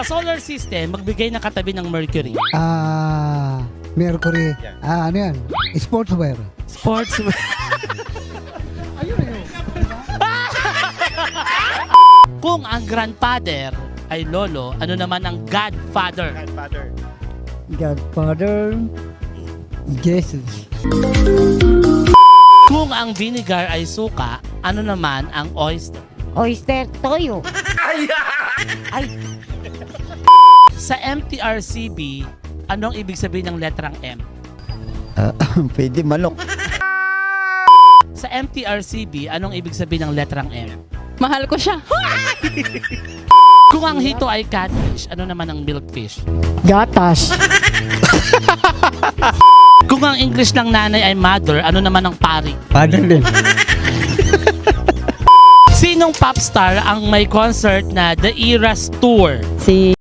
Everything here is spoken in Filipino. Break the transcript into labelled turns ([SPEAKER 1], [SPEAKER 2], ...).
[SPEAKER 1] Sa solar system, magbigay ng katabi ng Mercury.
[SPEAKER 2] Mercury. Ano yan? Sportswear.
[SPEAKER 1] Sports. Kung ang grandfather ay lolo, ano naman ang godfather?
[SPEAKER 2] Godfather. Jesus.
[SPEAKER 1] Kung ang vinegar ay suka, ano naman ang oyster?
[SPEAKER 3] Oyster toyo. Ay,
[SPEAKER 1] Sa MTRCB, anong ibig sabihin ng letrang M?
[SPEAKER 2] Pwede manok.
[SPEAKER 1] Sa MTRCB, anong ibig sabihin ng letrang M?
[SPEAKER 4] Mahal ko siya.
[SPEAKER 1] Kung ang hito ay catfish, ano naman ang milkfish?
[SPEAKER 3] gatas.
[SPEAKER 1] Kung ang English ng nanay ay mother, ano naman ang pari?
[SPEAKER 2] Father din.
[SPEAKER 1] Sinong pop star ang may concert na The Eras Tour?
[SPEAKER 4] Si